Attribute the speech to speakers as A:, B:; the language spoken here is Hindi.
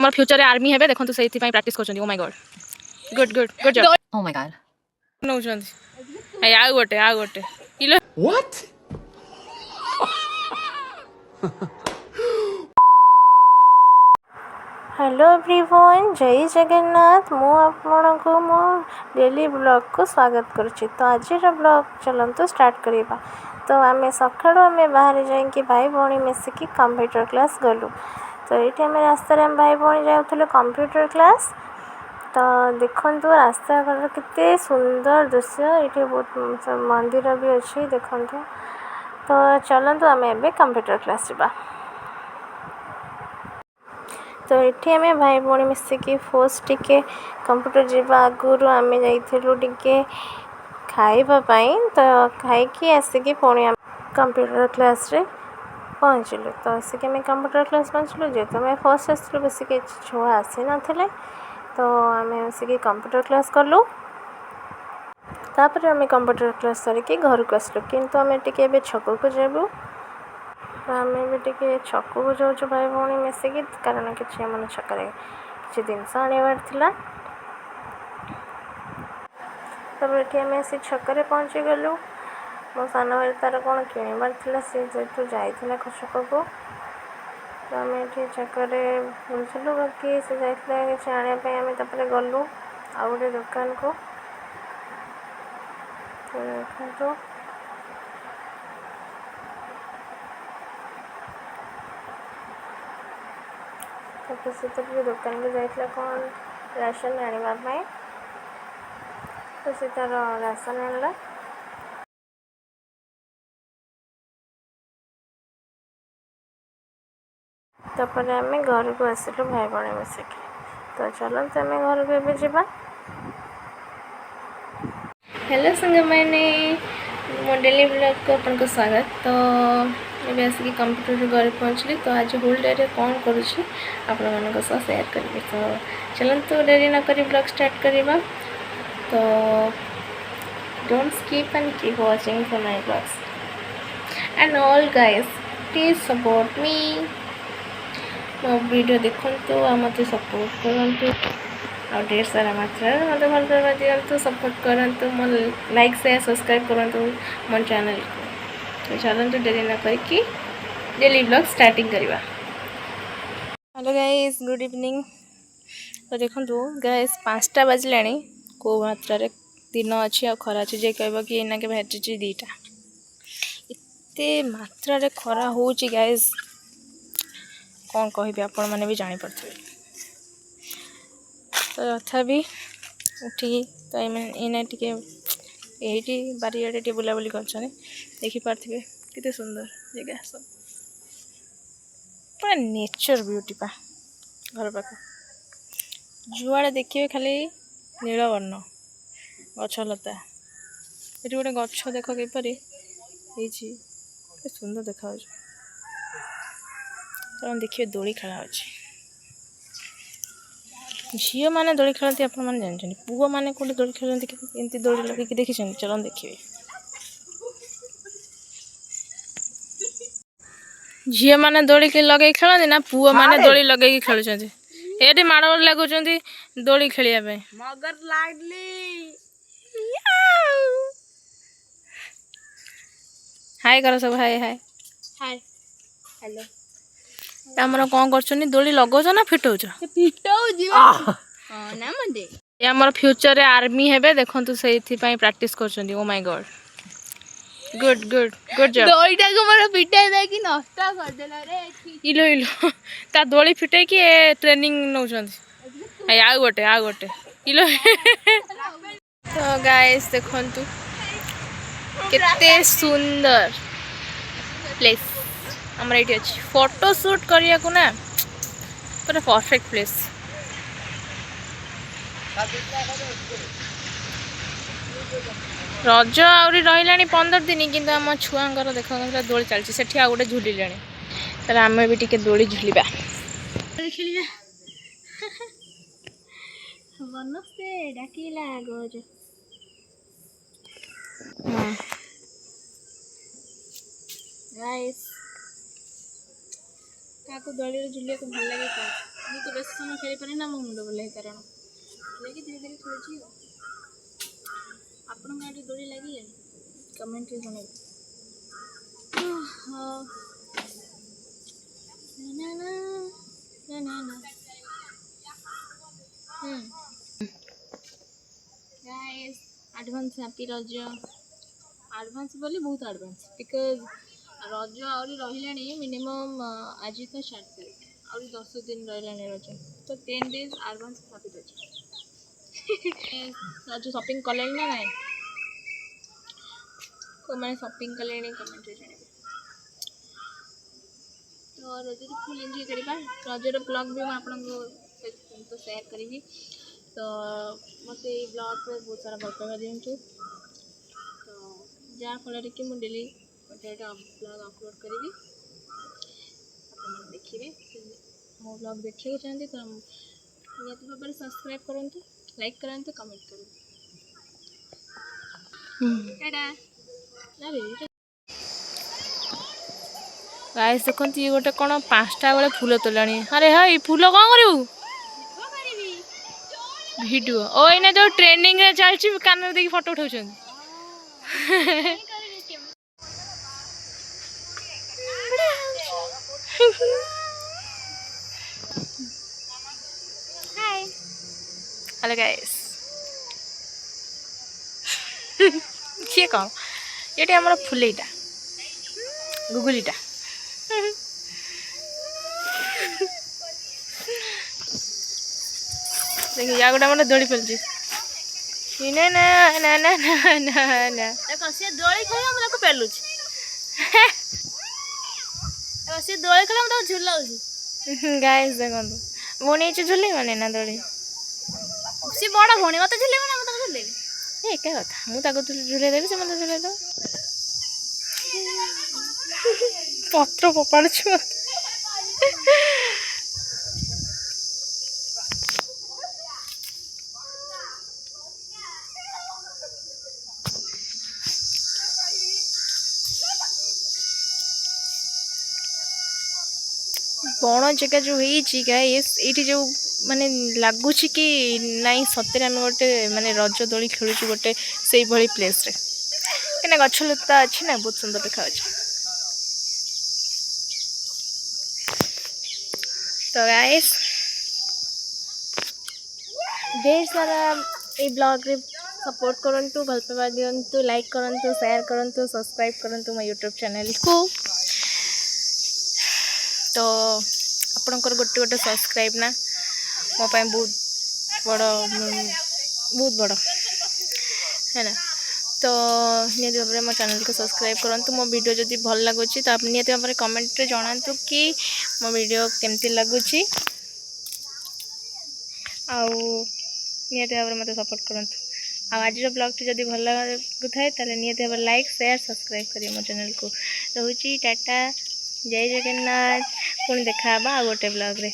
A: আমার ফিউচারে আর্মি হেবে দেখন্তু সেইথিপাই প্র্যাকটিস করছন্তি। Oh my god, good good good job.
B: Oh my god.
A: নৌছন্তি এই ଆଉ ଗୋଟେ ଇଲୋ
C: What?
D: हेलो एवरीवन, जय जगन्नाथ। मु आपको मो डेली ब्लॉग को स्वागत करुच्ची। तो आज ब्लॉग चलते स्टार्ट करवा। तो आम सका बाहर जाकि भाई भौणी मिसिकी कंप्यूटर क्लास गलु। तो ये आम रास्तार भाई भौणी जाऊँ कंप्यूटर क्लास। तो देखु रास्ता केते सुंदर दृश्य, ये बहुत मंदिर भी अच्छी देखु। तो चलतु आम ए कंप्यूटर क्लास जावा। तो ये आम भाई भौणी मिसिकी फर्स्ट टिके कंप्यूटर जावा आगुरी आम जाइलु टिके खाइबापी। तो खाई आसिकी पुणी कंप्यूटर क्लास रे पहुँचलु। तो आसिक आम कंप्यूटर क्लास पहुँचलु। जेहेतु आम फर्स्ट आसलु बेसिक छुआ आसी नाथिले, तो आम आसिक कंप्यूटर क्लास कलु। तापर आम कंप्यूटर क्लास सारिकी घर को आसलु, किंतु आम टिके छक को जाबु। तो आम भी टे छक को जाऊँ भाई भौणी मिसिकी, कारण कि आम छकरे किसी जिनस आने था। तब ये आम आसी छकरे पहुँची गलु। मो सान भाई तार कौन किणवार था, सी जेहतु जाइला छक को। तो आम ये छकरे बुलूँ, बाकी से जाइला किसी आने आम गलु आ गए दुकान को। तो देखो से दुकान को जाइला कौन राशन आने। तो से तार राशन आनला। तापर आम घर को आसलु भाई भौणी मिसिकी। तो चलते आम घर को एवं जावा। हेलो संग मैंने मो डेली ब्लॉग को आपको स्वागत। तो ये आसिक कंप्यूटर घर पहुँचली। तो आज होल डे कौन करुँची आपण मान शेयर करी। तो चलते डेरी न करी ब्लॉग स्टार्ट करवा। तो don't skip and keep watching for my blogs and all guys, please support me. मो वीडियो देखते आ मत सपोर्ट करूँ और ढेर सारा मात्रा मत भल पाइबा दिंतु, सपोर्ट करूँ, मो लाइक शेयर सब्सक्राइब करूँ मो चैनल को। तो चलते डेरी न करके डेली ब्लॉग स्टार्टिंग करवा। Hello guys, good evening. तो देखो गाइस 5टा बाजिला को मात्रा दिन अच्छी आ खरा अच्छी जे कह कि एना के भेटी दीटा एते मात्रा खरा हो गाइस, कौन कहि आपण मैंने भी जानीपे। तो तथापि उठी तो इन्हें टे ये बारियाड़े टे बुलाबुली कर देखिपे केते सुंदर जगह सब, पूरा नेचर ब्यूटी पा। घर पाख जुआड़े देखिए खाली नीलवर्ण गछलता। ये गोटे गछ देख किपरि सुंदर देखा। तो देखिए दोली खेला अच्छे, झील मैंने दोली खेलती आप जानते। पुओ मैंने कौटे दोली खेलती एमती दोली लगे देखी। चलो देखिए झील मैंने दोली लगे खेलती ना पुओ मैंने दोली लगे खेलुं। ये माड़ गोड़ लगुच दोली खेलिया मगर लागली। हाय करो सब, हाय हाय हाय हेलो। आमर कौन कर दोली लगौच ना फिटौच? आमर फ्यूचर रे आर्मी हेबे देखंतु सेइथिपाई प्रैक्टिस करछन्ती। Oh my god, good good good job. दोलीटा को मोर पिटाई दे कि नष्ट कर देला रे। इलो इलो ता दोली फिटाई कि ट्रेनिंग नौछन्ती। आ गोटे इलो। तो गाइस देखंतु केते सुंदर प्लेस हमर एठी अछि। फोटो शूट करिया को ना पूरा परफेक्ट प्लेस। रज आउरी रहिलानी 15 दिन, किंतु आम छुआंकर देख दोली चलती सेठी आ गोटे झुलिले। तर आम भी टिके दोली झुलिबा खेलिबा। बनस्ते डाकिला गोज। गाइस काको दोली झुलिया को भल लगे।
A: ମୁଁ ତ ବେଶୀ ସମୟ ଖେଳିପାରେ ନା, ମୋ ମୁଣ୍ଡ ବୁଲାଏ କାରଣ ଲାଗି ଧୀରେ ଧୀରେ ଖେଳୁଛି ଆଉ। ଆପଣଙ୍କ ଆଡ଼େ ଦୋଳି ଲାଗିଲାଣି? କମେଣ୍ଟରେ ଜଣାଇବେ। गाइस एडवांस हैप्पी रज। एडवांस बोली बहुत एडवांस बिकॉज रज आहरी रही मिनिमम आज तो 4 तारीख आहरी 10 दिन रही रज तो 10 days एडवांस हैप्पी रज। रज शॉपिंग कले ना ना को मैंने शॉपिंग कले कमेंट जाने तो रज फुल एंजॉय करवा। रजर ब्लॉग भी मैं आपको तो शेयर करी तो मत ब्लॉग में बहुत सारा भल पाइबा दिंतु तो जहाँफल कि मुझे डेली गोटे ब्लॉग अपलोड करी आप देखिए मो ब्लॉग देखा चाहते तो निहत भाव में सब्सक्राइब करूँ, लाइक करूँ, कमेंट करूँ। गाइस देखते ये गोटे कौन 5टा बेले फूल तोलाणी। अरे हाई फूल कौन करू वीडियो ओ इने जो ट्रेंडिंग रे चलची कान देखि फोटो उठाउछन। हाय हेलो गाइस ये कौन ये हमर फुलेटा गुगुलीटा देखिए या गोटा मतलब दोड़ी पेलची ना ना ना ना ना ना ना देखो से दोड़ी खेल हम ताको पेलुची देखो से दोड़ी खेल हम ताको झुलाउची। गाइस देखो भोनी चे झुले माने ना दोड़ी से बड़ा भोनी मते झुले माने हम ताको झुले ए का कथा मु ताको झुले देबी से मते झुले दो पत्र पपाड़छु। बण जगह जो ये जो माने लगुच कि नाई सतरे आम गोटे माने रज दोली खेलु गोटे से भली प्लेस रे कहीं गछ लता अच्छी ना बहुत सुंदर देखा। तो गाइस ढेर सारा ये ब्लॉग रे सपोर्ट करंतु, भल पाइबा दियंतु, लाइक करंतु, शेयर करंतु, सब्सक्राइब करंतु मो यूट्यूब चैनल को। तो आपणकर गोटे गोटे सब्सक्राइब ना मो पाए बहुत बड़ है ना। तो निहत भाव में मो चैनल को सब्सक्राइब करूँ। मो वीडियो जदि भल लगुच तो आप निहत भाव में कमेंट रे जणातु कि मो वीडियो केमती लगुच निहत भाव में मत सपोर्ट करूँ। आज ब्लॉग टी जदि भल लगुए ताले निहत भाव लाइक शेयर सब्सक्राइब करिए मो चैनल को। रोची टाटा जय जगन्नाथ पुणी देखा गोटे ब्लॉग रे।